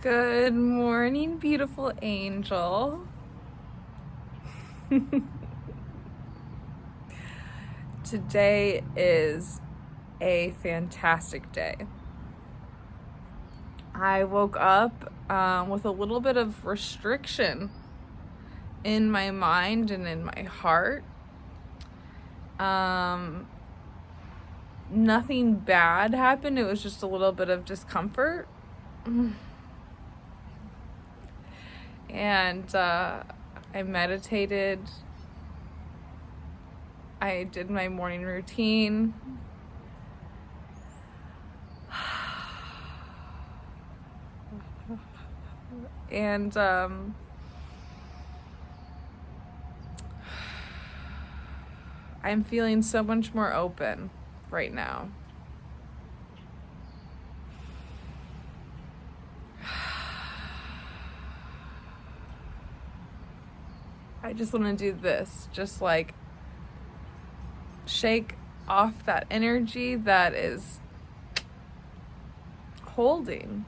Good morning, beautiful angel. Today is a fantastic day. I woke up with a little bit of restriction in my mind and in my heart. Nothing bad happened. It was just a little bit of discomfort. And I meditated. I did my morning routine. And I'm feeling so much more open right now. I just want to do this, just like shake off that energy that is holding.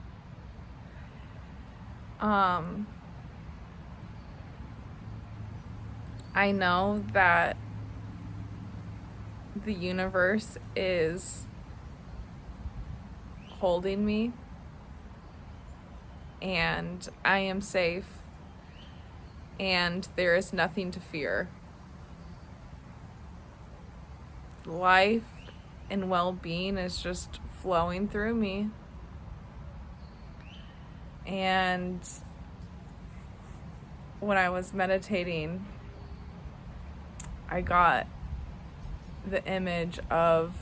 I know that the universe is holding me and I am safe and there is nothing to fear. Life and well-being is just flowing through me. And when I was meditating, I got the image of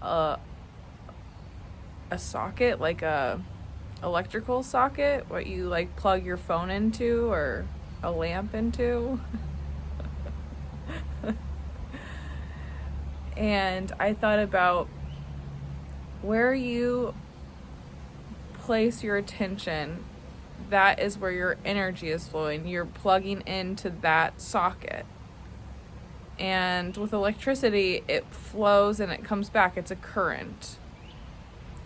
a socket, like a electrical socket, what you like plug your phone into or a lamp into. And I thought about where you place your attention, that is where your energy is flowing. You're plugging into that socket. And with electricity, it flows and it comes back. It's a current.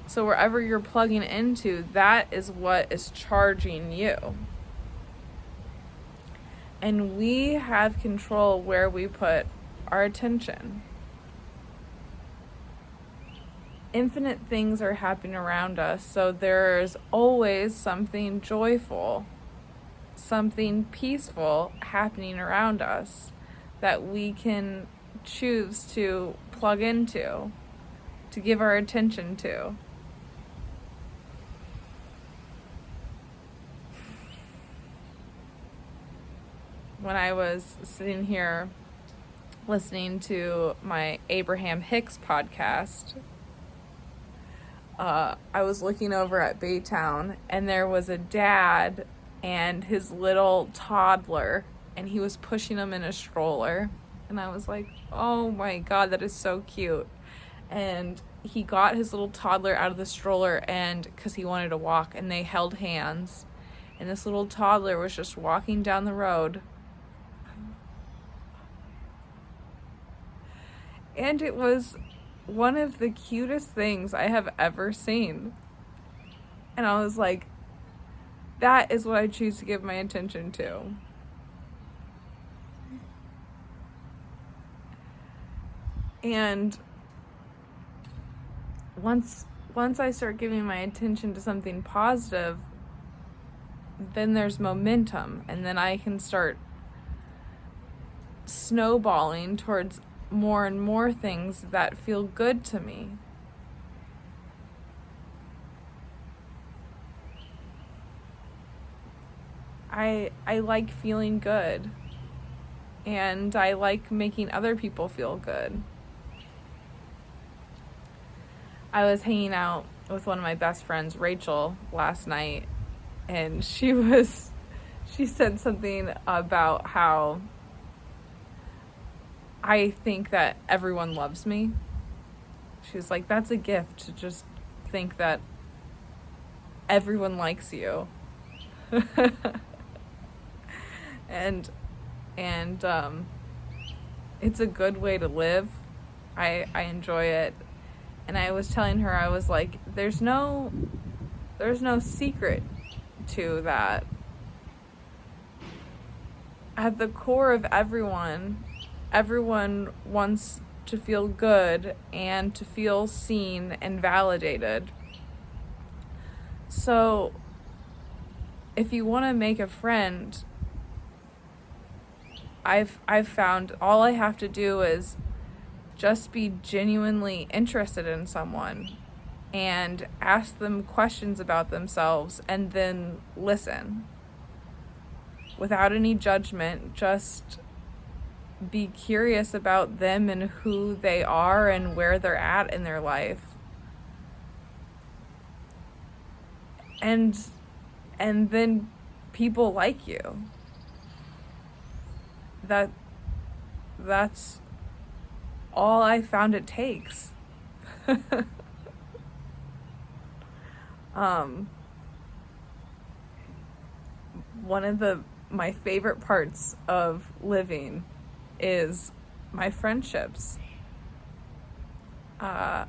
So wherever you're plugging into, that is what is charging you. And we have control where we put our attention. Infinite things are happening around us, so there's always something joyful, something peaceful happening around us that we can choose to plug into, to give our attention to. When I was sitting here listening to my Abraham Hicks podcast, I was looking over at Baytown and there was a dad and his little toddler and he was pushing him in a stroller. And I was like, oh my God, that is so cute. And he got his little toddler out of the stroller and because he wanted to walk, and they held hands. And this little toddler was just walking down the road. And it was one of the cutest things I have ever seen. And I was like, that is what I choose to give my attention to. And once I start giving my attention to something positive, then there's momentum, and then I can start snowballing towards more and more things that feel good to me. I like feeling good, and I like making other people feel good. I was hanging out with one of my best friends, Rachel, last night, and she said something about how I think that everyone loves me. She was like, that's a gift to just think that everyone likes you. and it's a good way to live. I enjoy it. And I was telling her, I was like, there's no secret to that at the core of everyone wants to feel good and to feel seen and validated. So if you want to make a friend, I've found all I have to do is just be genuinely interested in someone and ask them questions about themselves and then listen. Without any judgment, just be curious about them and who they are and where they're at in their life. And then people like you. That's all I found it takes. One of my favorite parts of living is my friendships. I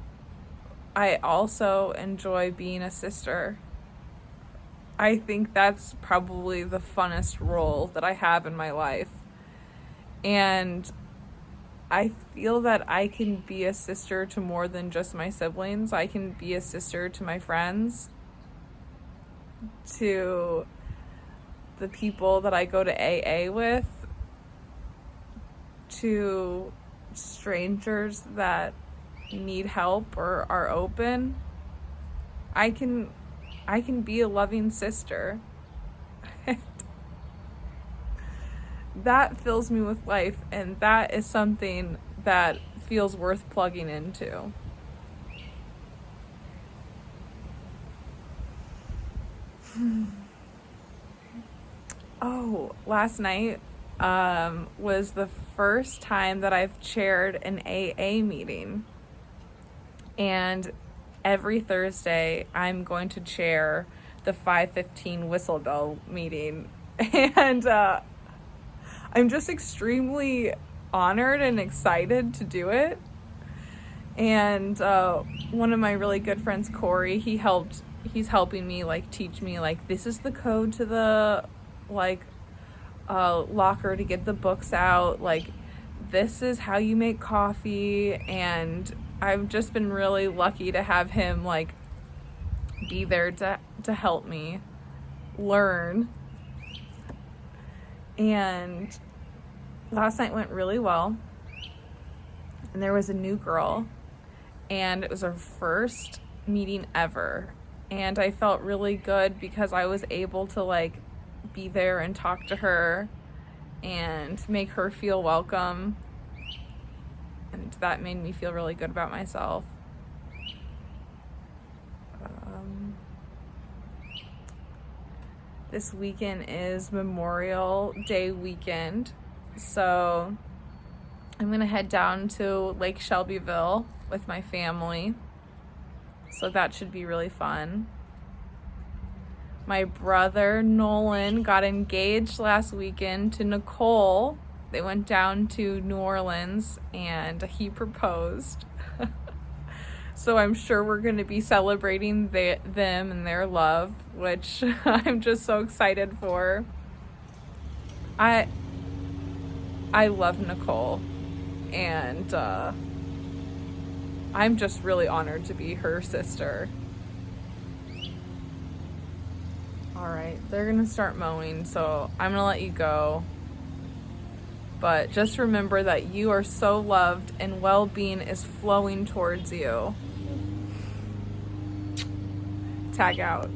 also enjoy being a sister. I think that's probably the funnest role that I have in my life. And I feel that I can be a sister to more than just my siblings. I can be a sister to my friends, to the people that I go to AA with, to strangers that need help or are open. I can be a loving sister. That fills me with life, and that is something that feels worth plugging into. Oh, last night was the first time that I've chaired an AA meeting. And every Thursday, I'm going to chair the 5:15 whistle bell meeting. And I'm just extremely honored and excited to do it. And one of my really good friends, Corey, he's helping me teach me this is the code to the locker to get the books out, this is how you make coffee. And I've just been really lucky to have him be there to help me learn. And last night went really well. And there was a new girl, and it was our first meeting ever. And I felt really good because I was able to be there and talk to her and make her feel welcome. And that made me feel really good about myself. This weekend is Memorial Day weekend, so I'm gonna head down to Lake Shelbyville with my family, so that should be really fun. My brother Nolan got engaged last weekend to Nicole. They went down to New Orleans and he proposed. So I'm sure we're going to be celebrating them and their love, which I'm just so excited for. I love Nicole, and I'm just really honored to be her sister. All right, they're going to start mowing, so I'm going to let you go. But just remember that you are so loved and well-being is flowing towards you. Tag out.